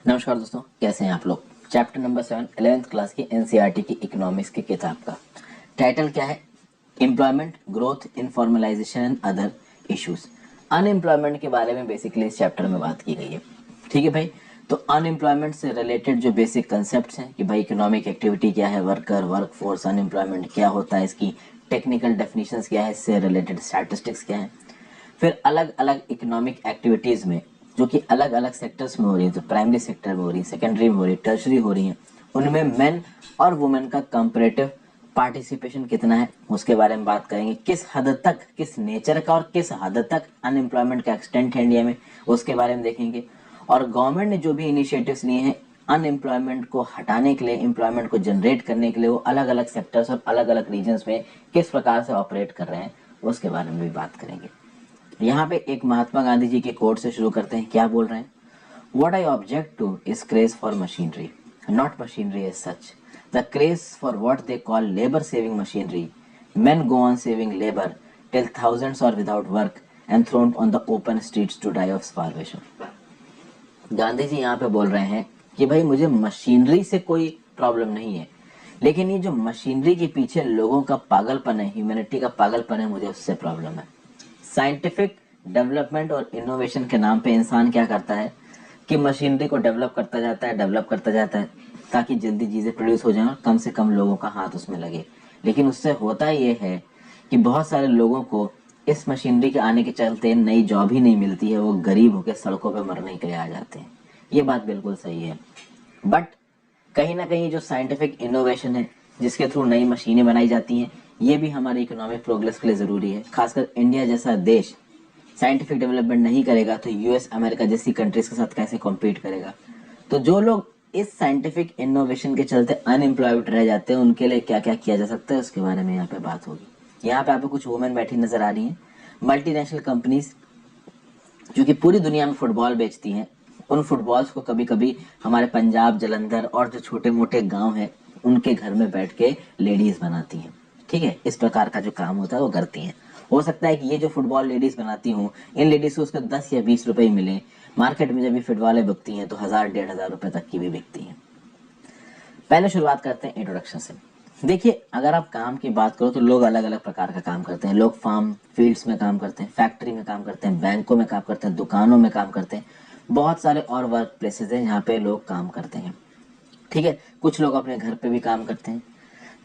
नमस्कार दोस्तों, कैसे हैं आप लोग। चैप्टर नंबर 7 11th क्लास की एनसीईआरटी की इकोनॉमिक्स की किताब का टाइटल क्या है? Employment, growth, informalisation and other issues. Unemployment के बारे में बेसिकली इस चैप्टर में बात की गई है। ठीक है भाई, तो अनएम्प्लॉयमेंट से रिलेटेड जो बेसिक कंसेप्ट हैं कि भाई इकोनॉमिक एक्टिविटी क्या है, वर्कर, वर्क फोर्स, अनएम्प्लॉयमेंट क्या होता है, इसकी टेक्निकल डेफिनेशंस क्या है, इससे रिलेटेड स्टैटिस्टिक्स क्या है। फिर अलग अलग इकोनॉमिक एक्टिविटीज में जो कि अलग अलग सेक्टर्स में हो रही है, तो प्राइमरी सेक्टर में हो रही है, सेकेंडरी में हो रही है, टर्शरी हो रही है, उनमें मेन और वुमेन का कंपैरेटिव पार्टिसिपेशन कितना है उसके बारे में बात करेंगे। किस हद तक, किस नेचर का और किस हद तक अनएम्प्लॉयमेंट का एक्सटेंट है इंडिया में, उसके बारे में देखेंगे। और गवर्नमेंट ने जो भी इनिशिएटिव्स लिए हैं अनएम्प्लॉयमेंट को हटाने के लिए, एम्प्लॉयमेंट को जनरेट करने के लिए, वो अलग अलग सेक्टर्स और अलग अलग रीजन्स में किस प्रकार से ऑपरेट कर रहे हैं उसके बारे में भी बात करेंगे। यहाँ पे एक महात्मा गांधी जी के कोट से शुरू करते हैं। क्या बोल रहे हैं? What I object to is craze for machinery, not machinery as such. The craze for what they call labor-saving machinery. Men go on saving labor till thousands are without work and thrown on the open streets to die of starvation. Gandhi ji यहाँ पे बोल रहे हैं कि भाई मुझे machinery से कोई प्रॉब्लम नहीं है, लेकिन ये जो मशीनरी के पीछे लोगों का पागलपन है, ह्यूमैनिटी का पागलपन है, मुझे उससे प्रॉब्लम है। साइंटिफिक डेवलपमेंट और इनोवेशन के नाम पे इंसान क्या करता है कि मशीनरी को डेवलप करता जाता है, डेवलप करता जाता है ताकि जल्दी चीजें प्रोड्यूस हो जाएं और कम से कम लोगों का हाथ उसमें लगे। लेकिन उससे होता ये है कि बहुत सारे लोगों को इस मशीनरी के आने के चलते नई जॉब ही नहीं मिलती है, वो गरीब होकर सड़कों पे मरने के लिए आ जाते हैं। ये बात बिल्कुल सही है, बट कहीं ना कहीं जो साइंटिफिक इनोवेशन है जिसके थ्रू नई मशीनें बनाई जाती हैं, ये भी हमारे इकोनॉमिक प्रोग्रेस के लिए जरूरी है। खासकर इंडिया जैसा देश साइंटिफिक डेवलपमेंट नहीं करेगा तो यूएस अमेरिका जैसी कंट्रीज के साथ कैसे कॉम्पीट करेगा। तो जो लोग इस साइंटिफिक इनोवेशन के चलते अनएम्प्लॉयड रह जाते हैं, उनके लिए क्या क्या किया जा सकता है उसके बारे में यहाँ पे बात होगी। यहाँ पे आपको कुछ वुमेन बैठी नजर आ रही हैं। मल्टीनेशनल कंपनीज जो कि पूरी दुनिया में फुटबॉल बेचती हैं, उन फुटबॉल्स को कभी कभी हमारे पंजाब, जलंधर और जो छोटे मोटे गांव हैं उनके घर में बैठ के लेडीज बनाती हैं। ठीक है, इस प्रकार का जो काम होता है वो करती हैं। हो सकता है कि ये जो फुटबॉल लेडीज बनाती हूँ, इन लेडीज को उसके 10 या 20 रुपए ही मिले। मार्केट में जब ये फुटबॉलें बिकती हैं तो 1000-1500 रुपए तक की भी बिकती हैं। पहले शुरुआत करते हैं इंट्रोडक्शन से। देखिए, अगर आप काम की बात करो तो लोग अलग अलग प्रकार का काम करते हैं। लोग फार्म फील्ड्स में काम करते हैं, फैक्ट्री में काम करते हैं, बैंकों में काम करते हैं, दुकानों में काम करते हैं। बहुत सारे और वर्क प्लेसेस हैं जहाँ पे लोग काम करते हैं। ठीक है, कुछ लोग अपने घर पे भी काम करते हैं।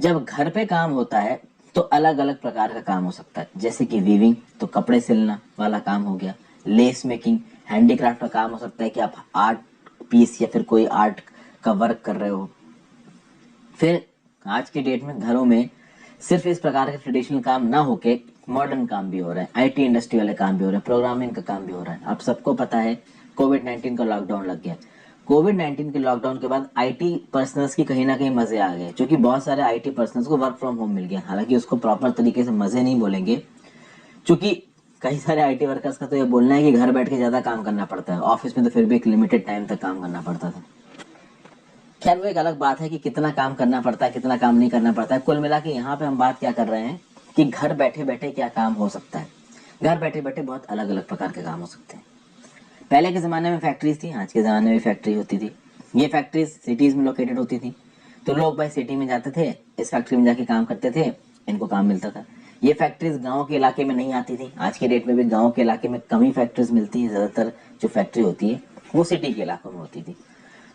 जब घर पे काम होता है तो अलग अलग प्रकार का काम हो सकता है, जैसे कि वीविंग, तो कपड़े सिलना वाला काम हो गया। लेस मेकिंग, हैंडीक्राफ्ट का काम हो सकता है कि आप आर्ट पीस या फिर कोई आर्ट का वर्क कर रहे हो। फिर आज के डेट में घरों में सिर्फ इस प्रकार के ट्रेडिशनल काम ना होके मॉडर्न काम भी हो रहा है, आईटी इंडस्ट्री वाले काम भी हो रहे हैं, प्रोग्रामिंग का काम भी हो रहा है। आप सबको पता है कोविड-19 का लॉकडाउन लग गया। कोविड-19 के लॉकडाउन के बाद आईटी पर्सनल्स की कहीं ना कहीं मजे आ गए, क्योंकि बहुत सारे आईटी पर्सनल्स को वर्क फ्रॉम होम मिल गया। हालांकि उसको प्रॉपर तरीके से मजे नहीं बोलेंगे, क्योंकि कई सारे आईटी वर्कर्स का तो ये बोलना है कि घर बैठ के ज्यादा काम करना पड़ता है, ऑफिस में तो फिर भी एक लिमिटेड टाइम तक काम करना पड़ता था। खैर वो एक अलग बात है कि कितना काम करना पड़ता है, कितना काम नहीं करना पड़ता है। कुल मिला के यहाँ पे हम बात क्या कर रहे हैं कि घर बैठे बैठे क्या काम हो सकता है। घर बैठे बैठे बहुत अलग अलग प्रकार के काम हो सकते हैं। पहले के जमाने में फैक्ट्रीज थी, आज के जमाने में फैक्ट्री होती थी। ये फैक्ट्रीज सिटीज में लोकेटेड होती थी, तो लोग भाई सिटी में जाते थे, इस फैक्ट्री में जाके काम करते थे, इनको काम मिलता था। ये फैक्ट्रीज गाँव के इलाके में नहीं आती थी। आज के डेट में भी गाँव के इलाके में कम ही फैक्ट्रीज मिलती है, ज्यादातर जो फैक्ट्री होती है वो सिटी के इलाकों में होती थी।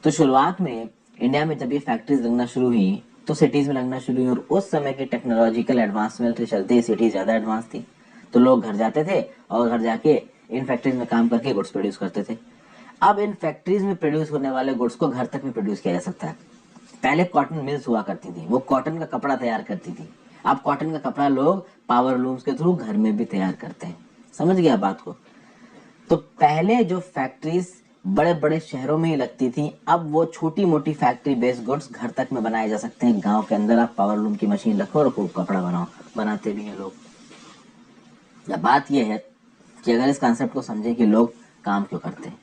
तो शुरुआत में इंडिया में जब ये फैक्ट्रीज लगना शुरू हुई तो सिटीज में लगना शुरू हुई, और उस समय के टेक्नोलॉजिकल एडवांसमेंट के चलते सिटीज ज्यादा एडवांस थी। तो लोग घर जाते थे और घर जाके इन फैक्ट्रीज में काम करके गुड्स प्रोड्यूस करते थे। अब इन फैक्ट्रीज में प्रोड्यूस होने वाले गुड्स को घर तक भी प्रोड्यूस किया जा सकता है। पहले कॉटन मिल्स हुआ करती थी, वो कॉटन का कपड़ा तैयार करती थी। अब कॉटन का कपड़ा लोग पावर लूम्स के थ्रू घर में भी तैयार करते हैं। समझ गया बात को? तो पहले जो फैक्ट्रीज बड़े बड़े शहरों में ही लगती थी, अब वो छोटी मोटी फैक्ट्री बेस्ड गुड्स घर तक में बनाए जा सकते हैं। गांव के अंदर आप पावर लूम की मशीन रखो और खूब कपड़ा बनाओ, बनाते भी हैं लोग। अब बात यह है कि अगर इस कॉन्सेप्ट को समझें कि लोग काम क्यों करते हैं,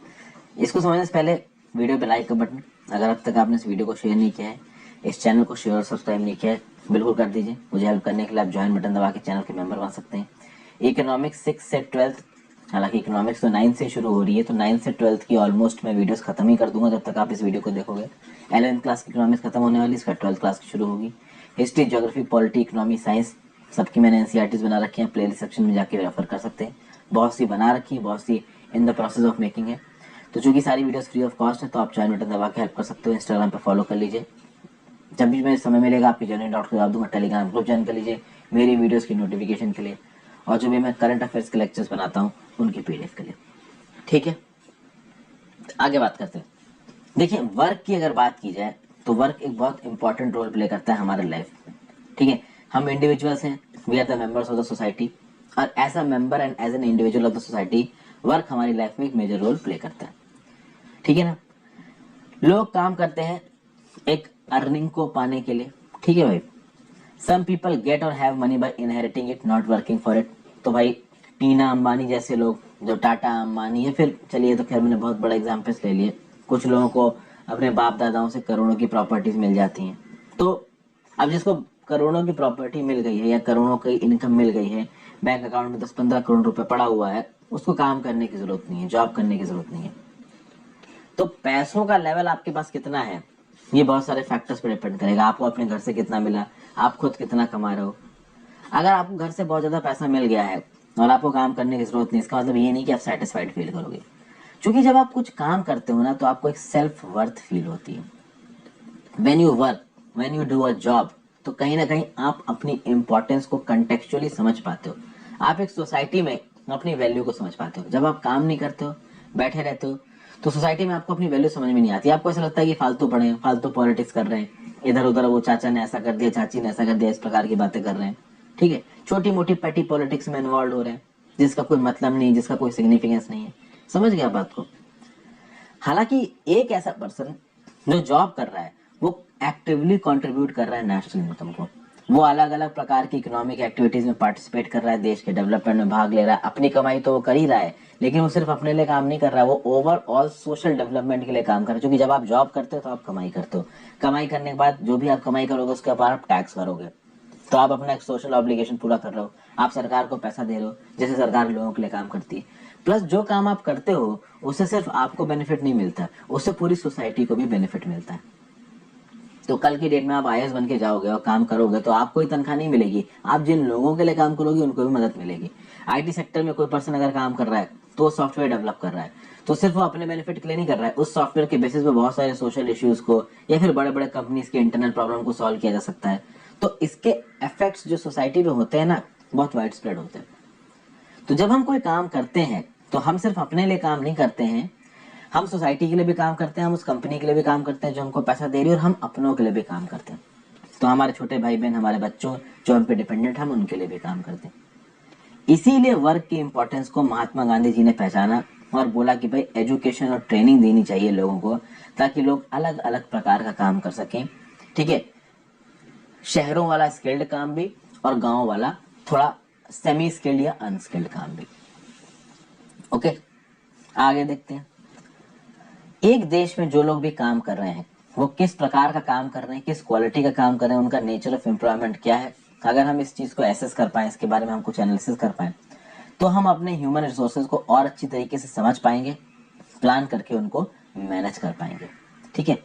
इसको समझने से पहले वीडियो पे लाइक का बटन, अगर अब तक आपने इस वीडियो को शेयर नहीं किया है, इस चैनल को शेयर और सब्सक्राइब नहीं किया है, बिल्कुल कर दीजिए। मुझे हेल्प करने के लिए आप ज्वाइन बटन दबा के चैनल के मेंबर बन सकते हैं। इकोनॉमिक्स 6 से 12 हालांकि इकोनॉमिक्स तो 9 से शुरू हो रही है, तो 9 से 12th की ऑलमोस्ट मैं वीडियोस खत्म ही कर दूंगा जब तक आप इस वीडियो को देखोगे। 11th क्लास की इकोनॉमिक्स खत्म होने वाली, इसका 12th क्लास की शुरू होगी। History, geography, polity, economy, science सबकी मैंने एनसीईआरटीज बना रखी हैं, प्लेलिस्ट सेक्शन में जाके रेफर कर सकते हैं। बहुत सी बना रखी है, बहुत सी in the process of making है। तो चूंकि सारी वीडियोस फ्री ऑफ कॉस्ट है, तो आप ज्वाइन बटन दबा के हेल्प कर सकते हो। इंस्टाग्राम पे फॉलो कर लीजिए, जब भी मैं समय मिलेगा आपके जेन्युइन डाउट को जवाब दूंगा। टेलीग्राम ग्रुप ज्वाइन कर लीजिए मेरी वीडियोस की नोटिफिकेशन के लिए, और जो भी मैं करंट अफेयर्स के लेक्चर्स बनाता हूँ उनकी पीडीएफ के लिए। ठीक है, आगे बात करते हैं। देखिए, वर्क की अगर बात की जाए तो वर्क एक बहुत इंपॉर्टेंट रोल प्ले करता है हमारे लाइफ में। ठीक है, हम इंडिविजुअल्स हैं, we are the members of the society, और as a member and as an individual of the society work हमारी लाइफ में एक मेजर रोल प्ले करता है। ठीक है ना, लोग काम करते हैं एक अर्निंग को पाने के लिए। ठीक है भाई, सम पीपल गेट और have money by inheriting it, not working for it. तो भाई टीना अंबानी जैसे लोग, जो टाटा अंबानी, या फिर चलिए तो खैर मैंने बहुत बड़ा एग्जाम्पल्स ले लिए, कुछ लोगों को अपने बाप दादाओं से करोड़ों की प्रॉपर्टीज मिल जाती हैं। तो अब जिसको करोड़ों की प्रॉपर्टी मिल गई है या करोड़ों की इनकम मिल गई है, बैंक अकाउंट में 10-15 करोड़ रुपए पड़ा हुआ है, उसको काम करने की जरूरत नहीं है, जॉब करने की जरूरत नहीं है। तो पैसों का लेवल आपके पास कितना है, ये बहुत सारे फैक्टर्स पर डिपेंड करेगा। आपको अपने घर से कितना मिला, आप खुद कितना कमा रहे हो। अगर आपको घर से बहुत ज्यादा पैसा मिल गया है और आपको काम करने की जरूरत नहीं, इसका मतलब ये नहीं कि आप सेटिस्फाइड फील करोगे। क्योंकि जब आप कुछ काम करते हो ना, तो आपको एक सेल्फ वर्थ फील होती है। When you work, when you do a job, तो कहीं ना कहीं आप अपनी इंपॉर्टेंस को कंटेक्चुअली समझ पाते हो। आप एक सोसाइटी में अपनी वैल्यू को समझ पाते हो। जब आप काम नहीं करते हो, बैठे रहते हो, तो सोसाइटी में आपको अपनी वैल्यू समझ में नहीं आती। आपको ऐसा लगता है कि फालतू पड़े हैं, फालतू पॉलिटिक्स कर रहे हैं, इधर उधर वो चाचा ने ऐसा कर दिया, चाची ने ऐसा कर दिया, इस प्रकार की बातें कर रहे हैं। ठीक है, छोटी मोटी पेटी पॉलिटिक्स में इन्वॉल्व हो रहे हैं, जिसका कोई मतलब नहीं, जिसका कोई सिग्निफिकेंस नहीं है। समझ गया बात को। हालांकि एक ऐसा पर्सन जो जॉब कर रहा है, वो एक्टिवली कंट्रीब्यूट कर रहा है नेशनल इनकम को। वो अलग अलग प्रकार की इकोनॉमिक एक्टिविटीज में पार्टिसिपेट कर रहा है, देश के डेवलपमेंट में भाग ले रहा है। अपनी कमाई तो वो कर ही रहा है, लेकिन वो सिर्फ अपने लिए काम नहीं कर रहा है, वो ओवरऑल सोशल डेवलपमेंट के लिए काम कर रहा है। क्योंकि जब आप जॉब करते हो तो आप कमाई करते हो, कमाई करने के बाद जो भी आप कमाई करोगे उसके ऊपर आप टैक्स भरोगे, तो आप अपना एक सोशल ऑब्लिगेशन पूरा कर रहे हो। आप सरकार को पैसा दे रहे हो, जैसे सरकार लोगों के लिए काम करती है। प्लस जो काम आप करते हो उससे सिर्फ आपको बेनिफिट नहीं मिलता, उससे पूरी सोसाइटी को भी बेनिफिट मिलता है। तो कल की डेट में आप आईएएस बन के जाओगे और काम करोगे तो आपको ही तनख्वाह नहीं मिलेगी, आप जिन लोगों के लिए काम करोगे उनको भी मदद मिलेगी। आईटी सेक्टर में कोई पर्सन अगर काम कर रहा है तो वो सॉफ्टवेयर डेवलप कर रहा है, तो सिर्फ वो अपने बेनिफिट के लिए नहीं कर रहा है, उस सॉफ्टवेयर के बेसिस पे बहुत सारे सोशल इश्यूज को या फिर बड़े बड़े कंपनीज के इंटरनल प्रॉब्लम को सॉल्व किया जा सकता है। तो इसके इफेक्ट्स जो सोसाइटी में होते हैं ना, बहुत वाइड स्प्रेड होते हैं। तो जब हम कोई काम करते हैं तो हम सिर्फ अपने लिए काम नहीं करते हैं, हम सोसाइटी के लिए भी काम करते हैं, हम उस कंपनी के लिए भी काम करते हैं जो हमको पैसा दे रही है, और हम अपनों के लिए भी काम करते हैं। तो हमारे छोटे भाई बहन, हमारे बच्चों जो हम पे डिपेंडेंट, हम उनके लिए भी काम करते हैं। इसीलिए वर्क की इंपॉर्टेंस को महात्मा गांधी जी ने पहचाना और बोला कि भाई एजुकेशन और ट्रेनिंग देनी चाहिए लोगों को, ताकि लोग अलग अलग प्रकार का काम कर सकें। ठीक है, शहरों वाला स्किल्ड काम भी और गांव वाला थोड़ा सेमी स्किल्ड या अनस्किल्ड काम भी। ओके, आगे देखते हैं। एक देश में जो लोग भी काम कर रहे हैं वो किस प्रकार का काम कर रहे हैं, किस क्वालिटी का काम कर रहे हैं, उनका नेचर ऑफ एम्प्लॉयमेंट क्या है। अगर हम इस चीज को एसेस कर पाए, इसके बारे में हम कुछ एनालिसिस कर पाए, तो हम अपने ह्यूमन रिसोर्सेज को और अच्छी तरीके से समझ पाएंगे, प्लान करके उनको मैनेज कर पाएंगे। ठीक है,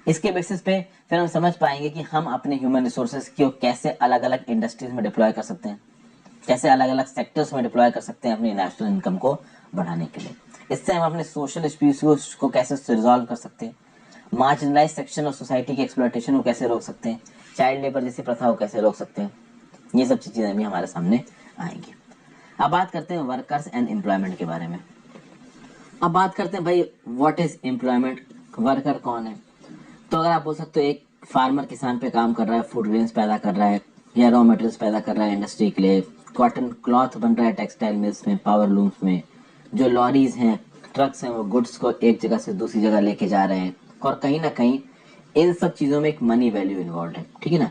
इसके बेसिस पे फिर हम समझ पाएंगे कि हम अपने ह्यूमन रिसोर्सेज को कैसे अलग अलग इंडस्ट्रीज में डिप्लॉय कर सकते हैं, कैसे अलग अलग सेक्टर्स में डिप्लॉय कर सकते हैं अपनी नेशनल इनकम को बढ़ाने के लिए। इससे हम अपने सोशल इश्यूज को कैसे रिजॉल्व कर सकते हैं, मार्जिनलाइज सेक्शन ऑफ सोसाइटी की एक्सप्लॉयटेशन को कैसे रोक सकते हैं, चाइल्ड लेबर जैसी प्रथा को कैसे रोक सकते हैं। ये सब चीजें भी हमारे सामने आएंगी। अब बात करते हैं वर्कर्स एंड एम्प्लॉयमेंट के बारे में। अब बात करते हैं भाई व्हाट इज एम्प्लॉयमेंट, वर्कर कौन है। तो अगर आप बोल सकते हो एक फार्मर किसान पे काम कर रहा है, फूड ग्रेन्स पैदा कर रहा है या रॉ मटेरियल्स पैदा कर रहा है इंडस्ट्री के लिए, कॉटन क्लॉथ बन रहा है टेक्सटाइल मिल्स में, पावर लूम्स में, जो लॉरीज हैं, ट्रक्स हैं, वो गुड्स को एक जगह से दूसरी जगह लेके जा रहे हैं, और कहीं ना कहीं इन सब चीजों में एक मनी वैल्यू इन्वॉल्व है। ठीक है ना,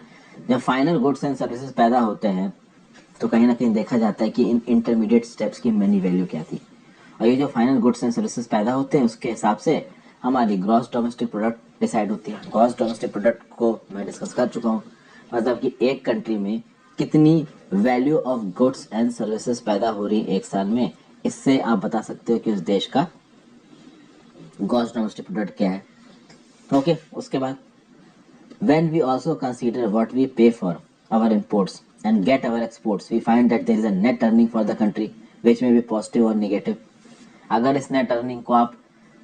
जब फाइनल गुड्स एंड सर्विसेज पैदा होते हैं तो कहीं ना कहीं देखा जाता है कि इन इंटरमीडिएट स्टेप्स की मनी वैल्यू क्या थी, और ये जो फाइनल गुड्स एंड सर्विसेज पैदा होते हैं उसके हिसाब से हमारी ग्रॉस डोमेस्टिक प्रोडक्ट डिसाइड होती है। ग्रॉस डोमेस्टिक प्रोडक्ट को मैं डिस्कस कर चुका हूँ, मतलब कि एक कंट्री में कितनी value of goods and services पैदा हो रही है एक साल में, इससे आप बता सकते हो कि उस देश का ग्रॉस डोमेस्टिक प्रोडक्ट क्या है। ओके, उसके बाद when we also consider what we pay for our imports and get our exports, we find that there is a net earning for the country which may be positive or negative। अगर इस net earning को आप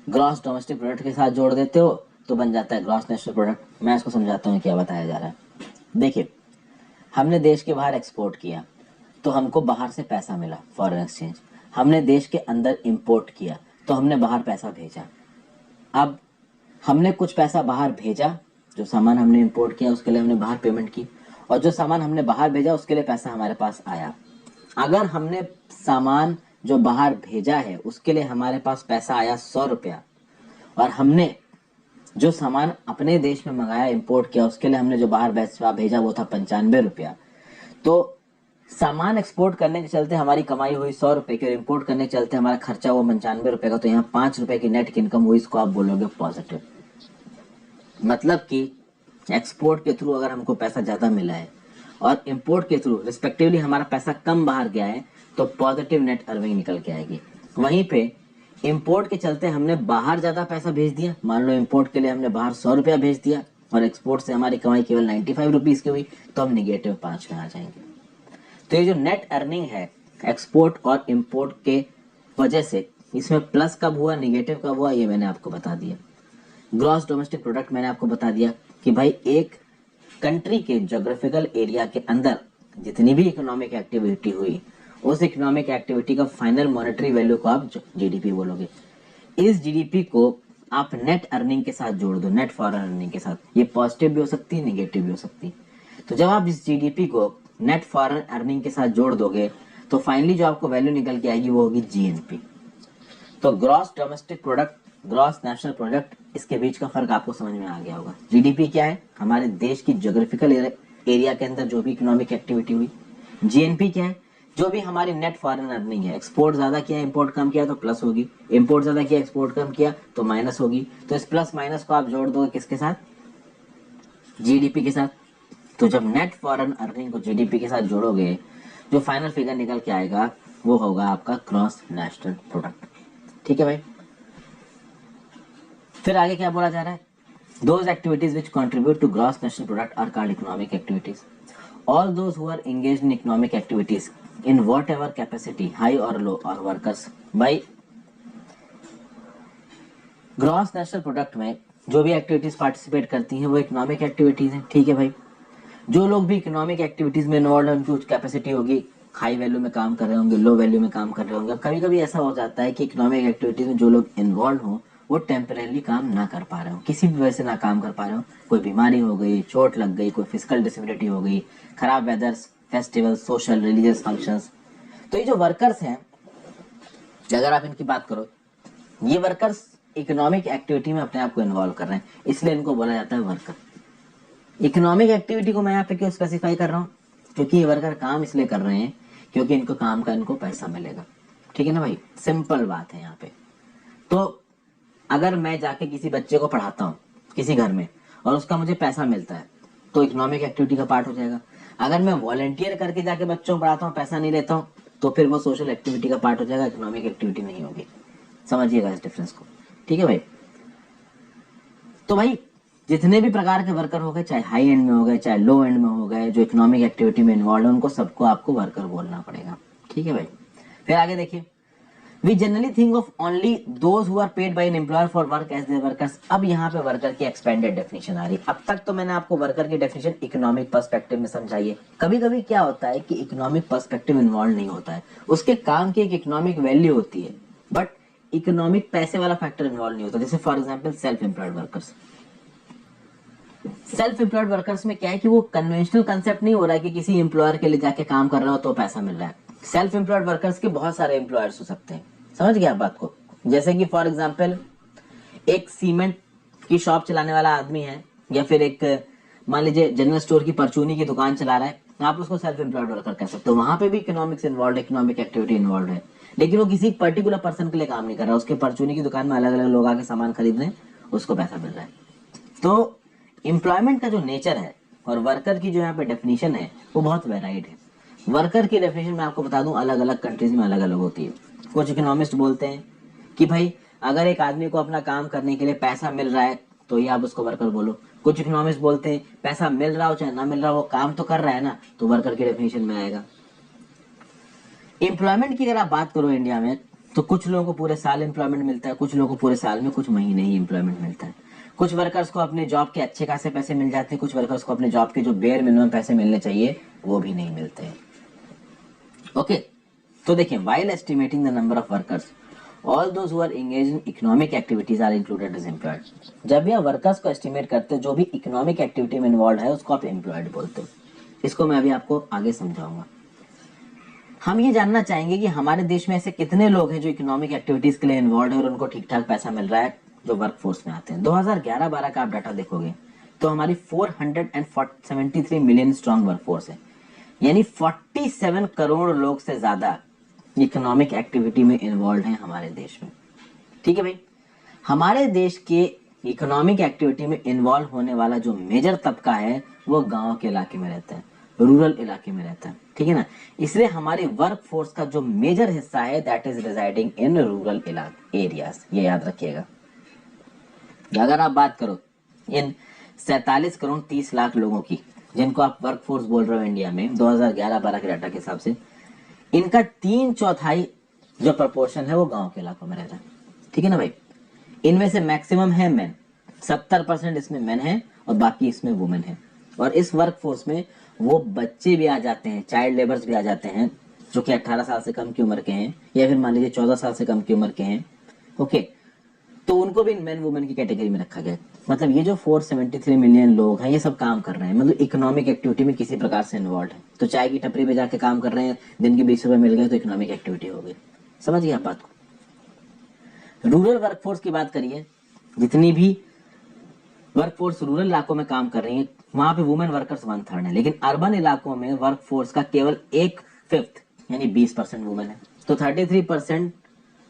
gross domestic product के साथ जोड़ देते हो तो बन जाता है ग्रॉस नेशनल प्रोडक्ट। मैं इसको समझाता हूँ क्या बताया जा रहा है। देखिए, हमने देश के बाहर एक्सपोर्ट किया तो हमको बाहर से पैसा मिला, फॉरेन एक्सचेंज। हमने देश के अंदर इंपोर्ट किया तो हमने बाहर पैसा भेजा। अब हमने कुछ पैसा बाहर भेजा, जो सामान हमने इंपोर्ट किया उसके लिए हमने बाहर पेमेंट की, और जो सामान हमने बाहर भेजा उसके लिए पैसा हमारे पास आया। अगर हमने सामान जो बाहर भेजा है उसके लिए हमारे पास पैसा आया 100 रुपया, और हमने जो सामान अपने देश में मंगाया इंपोर्ट किया उसके लिए हमने जो बाहर भेजा वो था 95 रुपया, तो सामान एक्सपोर्ट करने के चलते हमारी कमाई हुई 100 रुपए की और इंपोर्ट करने के चलते हमारा खर्चा हुआ 95 रुपए का, तो यहाँ 5 रुपए की नेट इनकम हुई, इसको आप बोलोगे पॉजिटिव। मतलब कि एक्सपोर्ट के थ्रू अगर हमको पैसा ज्यादा मिला है और इंपोर्ट के थ्रू रिस्पेक्टिवली हमारा पैसा कम बाहर गया है तो पॉजिटिव नेट अर्निंग निकल के आएगी। वहीं पे इंपोर्ट के चलते हमने बाहर ज्यादा पैसा भेज दिया, मान लो इंपोर्ट के लिए हमने बाहर 100 रुपया भेज दिया और एक्सपोर्ट से हमारी कमाई केवल 95 रुपीज की हुई, तो हम निगेटिव 5 में आ जाएंगे। तो ये जो नेट अर्निंग है एक्सपोर्ट और इंपोर्ट के वजह से, इसमें प्लस कब हुआ निगेटिव कब हुआ ये मैंने आपको बता दिया। ग्रॉस डोमेस्टिक प्रोडक्ट मैंने आपको बता दिया कि भाई एक कंट्री के ज्योग्राफिकल एरिया के अंदर जितनी भी इकोनॉमिक एक्टिविटी हुई उस इकोनॉमिक एक्टिविटी का फाइनल मॉनेटरी वैल्यू को आप जीडीपी बोलोगे। इस जीडीपी को आप नेट अर्निंग के साथ जोड़ दो, नेट फॉरेन अर्निंग के साथ। ये पॉजिटिव भी हो सकती है, निगेटिव भी हो सकती है। तो जब आप इस जीडीपी को नेट फॉरेन अर्निंग के साथ जोड़ दोगे तो फाइनली जो आपको वैल्यू निकल के आएगी वो होगी जीएनपी। तो gross domestic product, gross national product, इसके बीच का फर्क आपको समझ में आ गया होगा। जीडीपी क्या है, हमारे देश की ज्योग्राफिकल एरिया के अंदर जो भी इकोनॉमिक एक्टिविटी हुई। जीएनपी क्या है, जो भी हमारी नेट फॉरेन अर्निंग है। एक्सपोर्ट ज्यादा किया इंपोर्ट कम किया तो प्लस होगी, इंपोर्ट ज्यादा किया एक्सपोर्ट कम किया तो माइनस होगी। तो इस प्लस माइनस को आप जोड़ दोगे किसके साथ, जीडीपी के साथ। तो जब नेट फॉरेन अर्निंग को जीडीपी के साथ जोड़ोगे जो फाइनल फिगर निकल के आएगा वो होगा आपका ग्रॉस नेशनल प्रोडक्ट। ठीक है भाई। फिर आगे क्या बोला जा रहा है, those activities which contribute to gross national product are called economic activities. All those who are engaged in economic activities in whatever capacity high और लो और वर्कर्स। भाई ग्रॉस नेशनल प्रोडक्ट में जो भी एक्टिविटीज पार्टिसिपेट करती हैं वो economic activities हैं। ठीक है भाई। जो लोग भी इकोनॉमिक एक्टिविटीज में इन्वॉल्व है उनकी कुछ कैपेसिटी होगी, हाई वैल्यू में काम कर रहे होंगे, लो वैल्यू में काम कर रहे होंगे। कभी कभी ऐसा हो जाता है कि इकोनॉमिक एक्टिविटीज में जो लोग इन्वॉल्व हो वो टेम्परेली काम ना कर पा रहे हो, किसी भी वजह से ना काम कर पा रहे हो। कोई बीमारी हो गई, चोट लग गई, कोई फिजिकल डिसेबिलिटी हो गई, खराब weather, festival, social religious functions. तो ये जो वर्कर्स हैं, अगर आप इनकी बात करो, ये वर्कर्स इकोनॉमिक एक्टिविटी में अपने आप को इन्वॉल्व कर रहे हैं, इसलिए इनको बोला जाता है वर्कर। इकोनॉमिक एक्टिविटी को मैं यहाँ पे क्यों स्पेसिफाई कर रहा हूँ, क्योंकि ये वर्कर काम इसलिए कर रहे हैं क्योंकि इनको काम का इनको पैसा मिलेगा। ठीक है ना भाई, सिंपल बात है यहाँ पे। तो अगर मैं जाके किसी बच्चे को पढ़ाता हूँ किसी घर में और उसका मुझे पैसा मिलता है तो इकोनॉमिक एक्टिविटी का पार्ट हो जाएगा। अगर मैं वॉलंटियर करके जाके बच्चों को पढ़ाता हूँ, पैसा नहीं लेता हूँ, तो फिर वो सोशल एक्टिविटी का पार्ट हो जाएगा, इकोनॉमिक एक्टिविटी नहीं होगी। समझिएगा इस डिफरेंस को। ठीक है भाई। तो भाई जितने भी प्रकार के वर्कर हो गए, चाहे हाई एंड में हो गए चाहे लो एंड में हो गए, जो इकोनॉमिक एक्टिविटी में इन्वॉल्व है उनको सबको आपको वर्कर बोलना पड़ेगा। ठीक है भाई। फिर आगे देखिए, We generally think of only those who are paid by an employer for work as their workers। अब यहाँ पे वर्कर की एक्सपेंडेड डेफिनेशन आ रही है। अब तक तो मैंने आपको वर्कर की डेफिनेशन इकोनॉमिक पर्सपेक्टिव में समझाई है। कभी कभी क्या होता है कि इकोनॉमिक पर्सपेक्टिव इन्वॉल्व नहीं होता है, उसके काम की एक इकोनॉमिक वैल्यू होती है बट इकोनॉमिक पैसे वाला फैक्टर इन्वॉल्व नहीं होता। जैसे for example self employed workers. Self employed workers में क्या है कि वो कन्वेंशनल कंसेप्ट नहीं हो रहा है कि किसी एम्प्लॉयर के लिए जाके काम कर रहा हो तो पैसा मिल रहा है। सेल्फ एम्प्लॉयड वर्कर्स के बहुत सारे एम्प्लॉयर्स हो सकते हैं। समझ गया आप बात को। जैसे कि फॉर एग्जांपल एक सीमेंट की शॉप चलाने वाला आदमी है, या फिर एक मान लीजिए जनरल स्टोर की परचूनी की दुकान चला रहा है, आप उसको सेल्फ एम्प्लॉयड वर्कर कह सकते हो। वहां पे भी इकोनॉमिक्स इन्वॉल्व है, इकोनॉमिक एक्टिविटी इन्वॉल्व है, लेकिन वो किसी पर्टिकुलर पर्सन के लिए काम नहीं कर रहा। उसके परचूनी की दुकान में अलग अलग लोग आके सामान खरीद रहे हैं, उसको पैसा मिल रहा है। तो एम्प्लॉयमेंट का जो नेचर है और वर्कर की जो यहाँ पे डेफिनेशन है वो बहुत वेराइड है। वर्कर की डेफिनेशन मैं आपको बता दूं अलग अलग कंट्रीज में अलग अलग होती है। कुछ इकोनॉमिस्ट बोलते हैं कि भाई अगर एक आदमी को अपना काम करने के लिए पैसा मिल रहा है तो ही आप उसको वर्कर बोलो। कुछ इकोनॉमिस्ट बोलते हैं पैसा मिल रहा हो चाहे ना मिल रहा हो, वो काम तो कर रहा है ना, तो वर्कर की डेफिनेशन में आएगा। एम्प्लॉयमेंट की अगर आप बात करो इंडिया में, तो कुछ लोगों को पूरे साल एम्प्लॉयमेंट मिलता है, कुछ लोगों को पूरे साल में कुछ महीने ही एम्प्लॉयमेंट मिलता है। कुछ वर्कर्स को अपने जॉब के अच्छे खासे पैसे मिल जाते हैं, कुछ वर्कर्स को अपने जॉब के जो बेयर मिनिमम पैसे मिलने चाहिए वो भी नहीं मिलते हैं। ओके, तो देखिए, while estimating the number of workers, all those who are engaged in economic activities are included as employed। जब भी आप वर्कर्स को एस्टिमेट करते हो, जो भी इकोनॉमिक एक्टिविटी में इन्वॉल्व है उसको आप एम्प्लॉयड बोलते हो। इसको मैं अभी आपको आगे समझाऊंगा। हम ये जानना चाहेंगे कि हमारे देश में ऐसे कितने लोग हैं जो इकोनॉमिक एक्टिविटीज के लिए इन्वॉल्व है और उनको ठीक ठाक पैसा मिल रहा है, जो वर्क फोर्स में आते हैं। 2011-12 का आप डाटा देखोगे तो हमारी 473 मिलियन स्ट्रॉन्ग वर्क फोर्स है, यानी 47 करोड़ लोग से ज्यादा इकोनॉमिक एक्टिविटी में इन्वॉल्व हैं हमारे देश में। ठीक है भाई, हमारे देश के इकोनॉमिक एक्टिविटी में इन्वॉल्व होने वाला जो मेजर तबका है वो गांव के इलाके में रहता है, रूरल इलाके में रहता है। ठीक है ना, इसलिए हमारी वर्क फोर्स का जो मेजर हिस्सा है that is residing in rural areas, ये याद रखिएगा। अगर आप बात करो इन 47 करोड़ 30 लाख लोगों की, जिनको आप वर्क फोर्स बोल रहे हो इंडिया में 2011-12 के डाटा के हिसाब से, इनका 3/4 जो प्रपोर्शन है वो गांव के इलाकों में रहता है। ठीक है ना भाई, इनमें से मैक्सिमम है मेन, 70% इसमें मेन है और बाकी इसमें वुमेन है। और इस वर्क फोर्स में वो बच्चे भी आ जाते हैं, चाइल्ड लेबर्स भी आ जाते हैं, जो कि 18 साल से कम की उम्र के हैं, या फिर मान लीजिए 14 साल से कम की उम्र के हैं। ओके, तो उनको भी मेन वुमेन की कैटेगरी में रखा गया। मतलब ये जो 473 मिलियन लोग हैं ये सब काम कर रहे हैं, मतलब इकोनॉमिक एक्टिविटी में किसी प्रकार से इन्वॉल्व है। तो चाय की टपरी पे जाके काम कर रहे हैं, दिन के 20 रुपए मिल गए तो इकोनॉमिक एक्टिविटी हो गई। समझ गए आप बात को। रूरल वर्कफोर्स की बात करिए, जितनी भी वर्कफोर्स रूरल इलाकों में काम कर रही है वहां पे वुमेन वर्कर्स 1/3 है, लेकिन अर्बन इलाकों में वर्कफोर्स का केवल 1/5 यानी 20% वुमेन है। तो 33%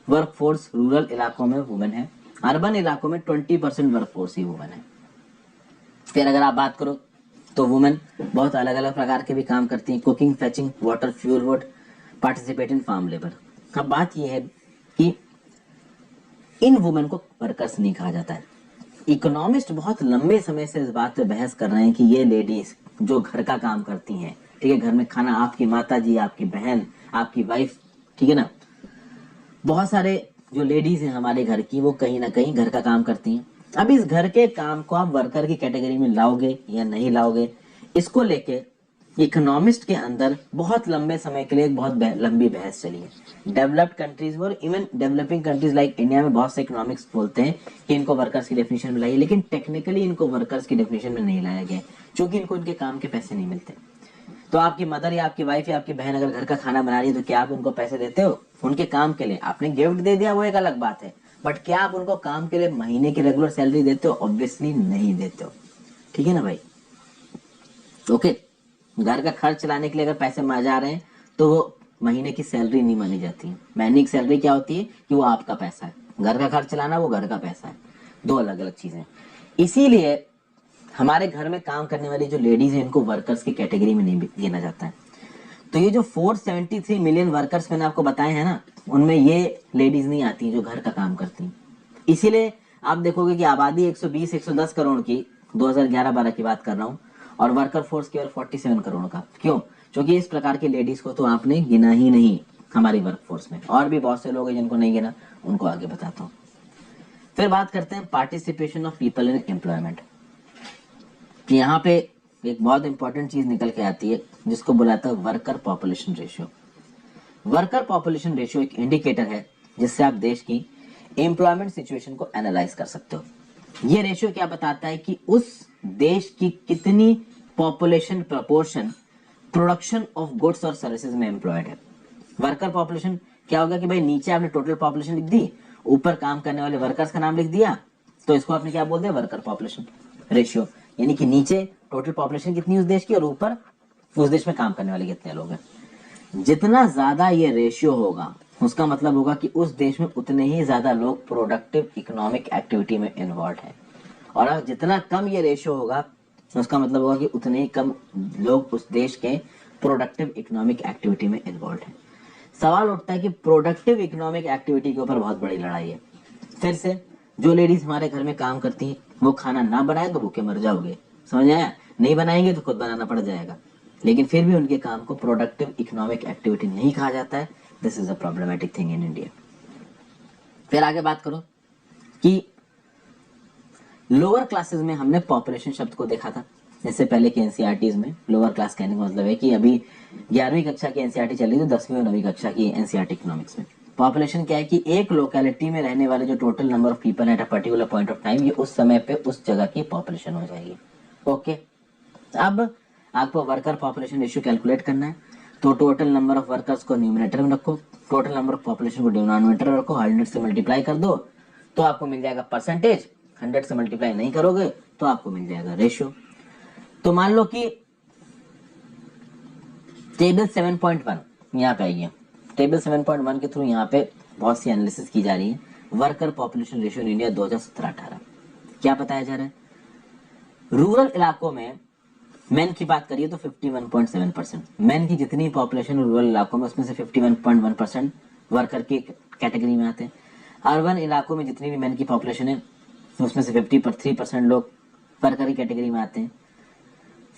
वर्कफोर्स रूरल इलाकों में वुमेन है, अर्बन इलाकों में 20% वर्कफोर्स ही वुमेन है। फिर अगर आप बात करो तो वुमेन बहुत अलग अलग प्रकार के भी काम करती हैं, cooking, fetching, water, fuel wood, participate in farm labour. अब बात यह है कि इन वुमेन को वर्कर्स नहीं कहा जाता है। इकोनॉमिस्ट बहुत लंबे समय से इस बात पे बहस कर रहे हैं कि ये लेडीज जो घर का काम करती हैं, ठीक है, घर में खाना, आपकी माता जी, आपकी बहन, आपकी वाइफ, ठीक है ना, बहुत सारे जो लेडीज हैं हमारे घर की, वो कहीं ना कहीं घर का काम करती हैं। अब इस घर के काम को आप वर्कर की कैटेगरी में लाओगे या नहीं लाओगे, इसको लेके इकोनॉमिस्ट के अंदर बहुत लंबे समय के लिए एक बहुत लंबी बहस चली है। डेवलप्ड कंट्रीज और even developing countries like India में बहुत से इकोनॉमिक्स बोलते हैं कि इनको वर्कर्स की डेफिनेशन में लाइए, लेकिन टेक्निकली इनको वर्कर्स की डेफिनेशन में नहीं लाया गया, क्योंकि इनको इनके काम के पैसे नहीं मिलते। तो आपकी मदर या आपकी वाइफ या आपकी बहन अगर घर का खाना बना रही है तो क्या आप उनको पैसे देते हो उनके काम के लिए? आपने गिफ्ट दे दिया वो एक अलग बात है, बट क्या आप उनको काम के लिए महीने की रेगुलर सैलरी देते हो? ऑब्वियसली नहीं देते हो। ठीक है ना भाई, ओके। घर का खर्च चलाने के लिए अगर पैसे जा रहे हैं तो वो महीने की सैलरी नहीं मानी जाती है। महीने की सैलरी क्या होती है कि वो आपका पैसा है, घर का खर्च चलाना वो घर का पैसा है, दो अलग अलग चीजें। इसीलिए हमारे घर में काम करने वाली जो लेडीज हैं इनको वर्कर्स की कैटेगरी में नहीं गिना जाता है। तो ये जो 473 मिलियन वर्कर्स मैंने आपको बताए हैं ना, उनमें ये लेडीज नहीं आती हैं जो घर का काम करती हैं। इसीलिए आप देखोगे कि आबादी 120-110 करोड़ की 2011-12 की बात कर रहा हूँ, और वर्कर फोर्स केवल 47 करोड़ का। क्यों? क्योंकि इस प्रकार की लेडीज को तो आपने गिना ही नहीं हमारी वर्क फोर्स में। और भी बहुत से लोग हैं जिनको नहीं गिना, उनको आगे बताता हूँ। फिर बात करते हैं participation of people in employment. यहाँ पे एक बहुत इंपॉर्टेंट चीज निकल के आती है जिसको बुलाता है worker population ratio. Worker population ratio एक इंडिकेटर है जिससे आप देश की एम्प्लॉयमेंट सिचुएशन को एनालाइज कर सकते हो। ये रेशियो क्या बताता है कि उस देश की कितनी population proportion production of goods और सर्विसेज में एम्प्लॉयड है। वर्कर पॉपुलेशन क्या होगा कि भाई नीचे आपने टोटल पॉपुलेशन लिख दी, ऊपर काम करने वाले वर्कर्स का नाम लिख दिया, तो इसको आपने क्या बोल दिया? Worker population ratio. यानी कि नीचे टोटल पॉपुलेशन कितनी उस देश की और ऊपर उस देश में काम करने वाले कितने लोग हैं। जितना ज्यादा ये रेशियो होगा उसका मतलब होगा कि उस देश में उतने ही ज्यादा लोग प्रोडक्टिव इकोनॉमिक एक्टिविटी में इन्वॉल्व है, और जितना कम ये रेशियो होगा उसका मतलब होगा कि उतने ही कम लोग उस देश के प्रोडक्टिव इकोनॉमिक एक्टिविटी में इन्वॉल्व है। सवाल उठता है कि प्रोडक्टिव इकोनॉमिक एक्टिविटी के ऊपर बहुत बड़ी लड़ाई है। फिर से जो लेडीज हमारे घर में काम करती हैं वो खाना ना बनाए तो भूखे मर जाओगे, समझ आया? नहीं बनाएंगे तो खुद बनाना पड़ जाएगा, लेकिन फिर भी उनके काम को प्रोडक्टिव इकोनॉमिक एक्टिविटी नहीं कहा जाता है। This is a problematic thing in India. फिर आगे बात करो कि लोअर क्लासेस में हमने पॉपुलेशन शब्द को देखा था। इससे पहले के एनसीईआरटीज में लोअर क्लास कहने का मतलब है कि अभी 11वीं कक्षा की एनसीईआरटी चल रही है तो 10वीं और 9वीं कक्षा की एनसीईआरटी इकोनॉमिक्स में पॉपुलेशन क्या है कि एक लोकेलिटी में रहने वाले जो total number of people at a particular point of time, ये उस समय पे उस जगह की पॉपुलेशन हो जाएगी। ओके, अब आपको वर्कर पॉपुलेशन रेशियो कैलकुलेट करना है, तो टोटल नंबर ऑफ वर्कर्स को न्यूमरेटर में रखो, टोटल नंबर ऑफ पॉपुलेशन को डिनोमिनेटर में रखो, 100 से मल्टीप्लाई कर दो तो आपको मिल जाएगा परसेंटेज। 100 से मल्टीप्लाई नहीं करोगे तो आपको मिल जाएगा रेशियो। तो मान लो कि टेबल 7.1 यहाँ पे आई है। टेबल 7.1 के थ्रू यहाँ पे बहुत सी एनालिसिस की जा रही है worker population ratio in India 2017-18। क्या बताया जा रहा है? रूरल इलाकों में मेन की बात करिए तो 51.7%, मेन की जितनी पॉपुलेशन रूरल इलाकों में उसमें से 51.1% वर्कर की कैटेगरी में आते हैं। अर्बन इलाकों में जितनी भी मेन की पॉपुलेशन है उसमें से 53% लोग वर्कर की कैटेगरी में आते हैं।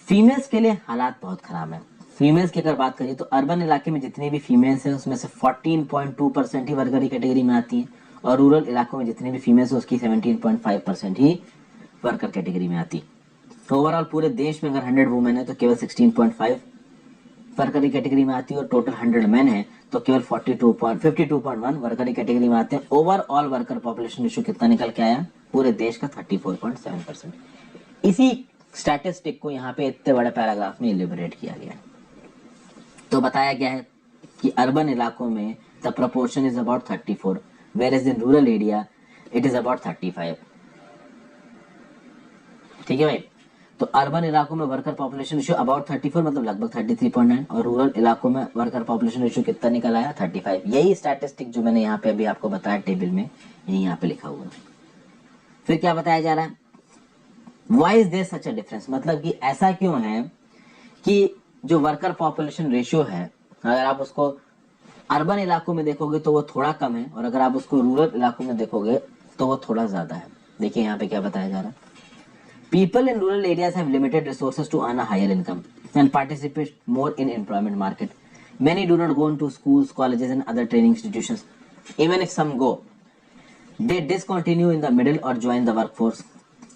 फीमेल्स के लिए हालात बहुत खराब है। फीमेल्स की अगर बात करिए तो अर्बन इलाके में जितनी भी फीमेल्स हैं उसमें से 14.2% ही वर्कर की कैटेगरी में आती हैं, और रूरल इलाकों में जितनी भी फीमेल्स है उसकी 17.5% ही वर्कर कैटेगरी में आती है। तो ओवरऑल पूरे देश में अगर 100 वुमेन है तो केवल 16.5 वर्कर की कैटेगरी में आती है, और टोटल 100 मेन है तो केवल 52.1 वर्कर की कैटेगरी में आते हैं। ओवरऑल वर्कर पॉपुलेशन रेशियो कितना निकल के आया पूरे देश का? 34.7%। इसी स्टैटिस्टिक को यहाँ पे इतने बड़े पैराग्राफ में इलिबरेट किया गया है। तो बताया गया है कि अर्बन इलाकों में the proportion is about 34, whereas in rural area it is about 35। ठीक है भाई, तो अर्बन इलाकों में वर्कर पॉपुलेशन रेशियो अबाउट 34 मतलब लगभग 33.9, और रूरल इलाकों में वर्कर पॉपुलेशन रेशियो कितना निकल आया? 35। यही स्टैटिस्टिक जो मैंने यहाँ पे अभी आपको बताया टेबल में, यही यहाँ पे लिखा हुआ है। फिर क्या बताया जा रहा है? Why is there such a difference? मतलब कि ऐसा क्यों है कि जो वर्कर पॉपुलेशन रेशियो है अगर आप उसको अर्बन इलाकों में देखोगे तो वो थोड़ा कम है, और अगर आप उसको रूरल इलाकों में देखोगे तो वो थोड़ा ज्यादा है। देखिए यहाँ पे क्या बताया जा रहा है। People in rural areas have limited resources to earn a higher income and participate more in employment market. Many do not go into schools, colleges and other training institutions. Even if some go, they discontinue in the middle or join the workforce.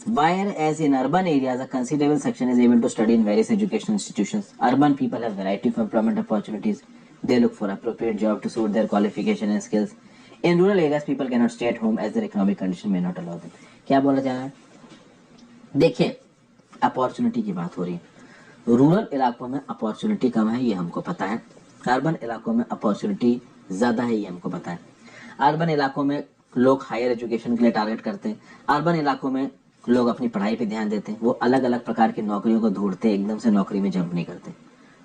Whereas in urban areas, a considerable section is able to study in various educational institutions. Urban people have variety of employment opportunities. They look for appropriate job to suit their qualification and skills. In rural areas, people cannot stay at home as their economic condition may not allow them. क्या बोला जा रहा है? देखिए, opportunity की बात हो रही है। रूरल इलाकों में अपॉर्चुनिटी कम है, ये हमको पता है। अर्बन इलाकों में अपॉर्चुनिटी ज्यादा है, ये हमको पता है। अर्बन इलाकों में लोग हायर एजुकेशन के लिए टारगेट करते हैं। अर्बन इलाकों में लोग अपनी पढ़ाई पे ध्यान देते हैं, वो अलग अलग प्रकार की नौकरियों को ढूंढते हैं, एकदम से नौकरी में जंप नहीं करते।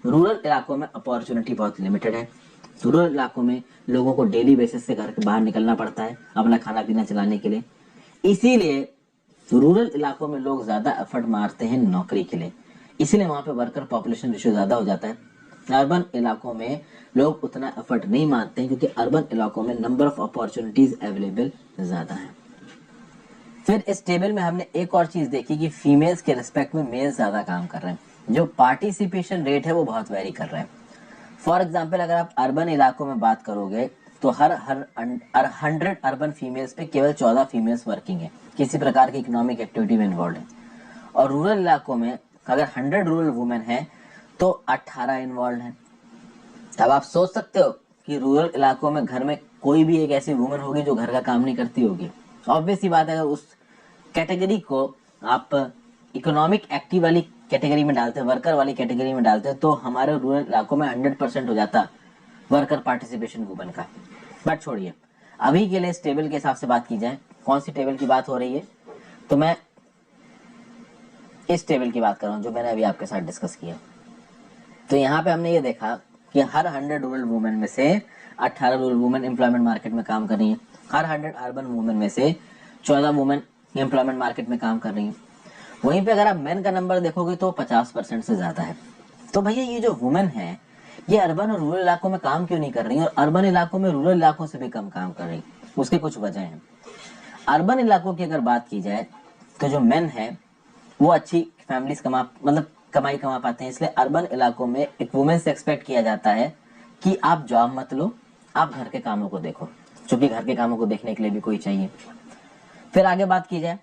रूरल इलाकों में अपॉर्चुनिटी बहुत लिमिटेड है। रूरल इलाकों में लोगों को डेली बेसिस से घर के बाहर निकलना पड़ता है अपना खाना पीना चलाने के लिए, इसीलिए रूरल इलाकों में लोग ज्यादा एफर्ट मारते हैं नौकरी के लिए, इसीलिए वहां पे वर्कर पॉपुलेशन रेशियो ज्यादा हो जाता है। अर्बन इलाकों में लोग उतना एफर्ट नहीं मारते हैं क्योंकि अर्बन इलाकों में नंबर ऑफ अपॉर्चुनिटीज अवेलेबल ज्यादा है। फिर इस टेबल में हमने एक और चीज देखी कि फीमेल्स के रिस्पेक्ट में मेल ज्यादा काम कर रहे हैं, जो पार्टिसिपेशन रेट है वो बहुत वेरी कर रहा है। फॉर एग्जाम्पल अगर आप अर्बन इलाकों में बात करोगे तो हर 100 अर्बन फीमेल्स पे केवल 14 फीमेल्स वर्किंग है, किसी प्रकार की इकोनॉमिक एक्टिविटी में इन्वॉल्व है। और रूरल इलाकों में अगर 100 रूरल वुमेन है तो 18 इन्वॉल्व है। अब आप सोच सकते हो कि रूरल इलाकों में घर में कोई भी एक ऐसी वुमेन होगी जो घर का काम नहीं करती होगी। ऑब्वियस ही बात है, अगर उस कैटेगरी को आप इकोनॉमिक एक्टिव वाली कैटेगरी में डालते हैं, वर्कर वाली कैटेगरी में डालते हैं, तो हमारे रूरल इलाकों में 100% हो जाता वर्कर पार्टिसिपेशन वुमेन का। बट छोड़िए, अभी के लिए इस टेबल के हिसाब से बात की जाए, कौन सी टेबल की बात हो रही है, तो मैं इस टेबल की बात कर रहा हूं जो मैंने अभी आपके साथ डिस्कस किया। तो यहाँ पे हमने ये देखा कि हर 100 रूरल वुमेन में से 18 रूरल वुमेन एम्प्लॉयमेंट मार्केट में काम कर रही है, हर 100 अर्बन वुमेन में से 14 वुमेन एम्प्लॉयमेंट मार्केट में काम कर रही है। वहीं पे अगर आप मेन का नंबर देखोगे तो 50% से ज्यादा है। तो भैया ये जो वुमेन है ये अर्बन और रूरल इलाकों में काम क्यों नहीं कर रही और अर्बन इलाकों में रूरल इलाकों से भी कम काम कर रही? उसके कुछ वजह हैं। अर्बन इलाकों की अगर बात की जाए तो जो मेन है वो अच्छी फैमिलीज कमाई कमा पाते हैं, इसलिए अर्बन इलाकों में एक वुमेन से एक्सपेक्ट किया जाता है कि आप जॉब मत लो, आप घर के कामों को देखो, क्योंकि घर के कामों को देखने के लिए भी कोई चाहिए। फिर आगे बात की जाए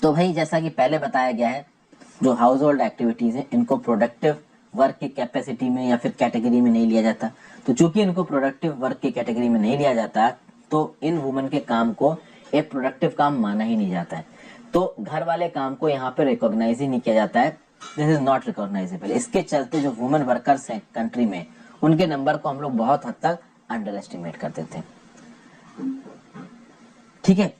तो भाई जैसा कि पहले बताया गया है, जो हाउस होल्ड एक्टिविटीज है इनको प्रोडक्टिव वर्क की कैपेसिटी में या फिर कैटेगरी में नहीं लिया जाता। तो चूंकि इनको प्रोडक्टिव वर्क की कैटेगरी में नहीं लिया जाता तो इन वुमेन के काम को एक प्रोडक्टिव काम माना ही नहीं जाता है। तो घर वाले काम को यहाँ पे रिकॉग्नाइज ही नहीं किया जाता है, दिस इज नॉट रिकॉग्नाइजेबल। इसके चलते जो वुमेन वर्कर्स हैं कंट्री में, उनके नंबर को हम लोग बहुत हद तक अंडर एस्टिमेट करते थे। ठीक है,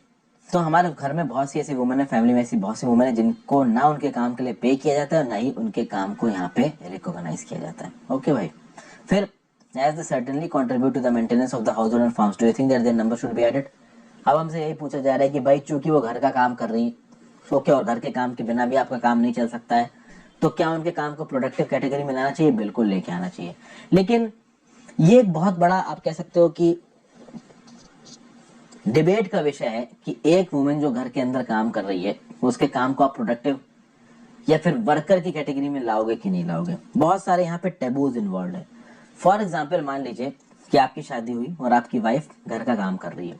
तो हमारे घर में बहुत सी ऐसी वुमेन है, फैमिली में ऐसी बहुत सी वुमेन है जिनको ना उनके काम के लिए पे किया जाता है और ना ही उनके काम को यहाँ पे रिकॉग्नाइज किया जाता है। ओके भाई, फिर as they certainly contribute to the maintenance of the household and farms, do you think that their number should be added? अब हमसे यही पूछा जा रहा है कि भाई चूंकि वो घर का काम कर रही है, ओके, और घर के काम के बिना भी आपका काम नहीं चल सकता है, तो क्या उनके काम को प्रोडक्टिव कैटेगरी में लाना चाहिए? बिल्कुल लेके आना चाहिए। लेकिन ये एक बहुत बड़ा आप कह सकते हो कि डिबेट का विषय है कि एक वुमेन जो घर के अंदर काम कर रही है उसके काम को आप प्रोडक्टिव या फिर वर्कर की कैटेगरी में लाओगे कि नहीं लाओगे। बहुत सारे यहाँ पे टेबूज इन्वॉल्व है। फॉर एग्जाम्पल मान लीजिए कि आपकी शादी हुई और आपकी वाइफ घर का काम कर रही है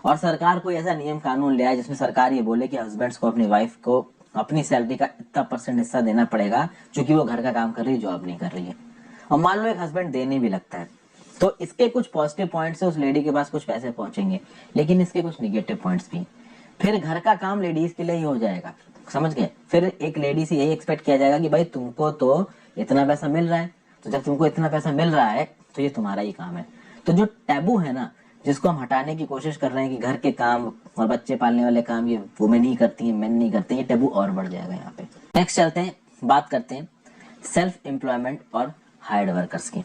और सरकार कोई ऐसा नियम कानून ले आए जिसमें सरकार ये बोले कि हस्बैंड्स को अपनी वाइफ को अपनी सैलरी का इतना % हिस्सा देना पड़ेगा क्योंकि वो घर का काम कर रही है, जॉब नहीं कर रही है। और मान लो एक हस्बैंड देने भी लगता है, तो इसके कुछ पॉजिटिव पॉइंट्स है, उस लेडी के पास कुछ पैसे पहुंचेंगे, लेकिन इसके कुछ निगेटिव पॉइंट्स भी। फिर घर का काम लेडीज के लिए ही हो जाएगा, समझ गए। फिर एक लेडी से यही एक्सपेक्ट किया जाएगा कि भाई तुमको तो इतना पैसा मिल रहा है, तो जब तुमको इतना पैसा मिल रहा है तो ये तुम्हारा ही काम है। तो जो टैबू है ना, जिसको हम हटाने की कोशिश कर रहे हैं कि घर के काम और बच्चे पालने वाले काम ये वुमेन ही करती है, मेन नहीं करते, ये टैबू और बढ़ जाएगा यहाँ पे। नेक्स्ट चलते हैं, बात करते हैं सेल्फ एम्प्लॉयमेंट और हायर्ड वर्कर्स की।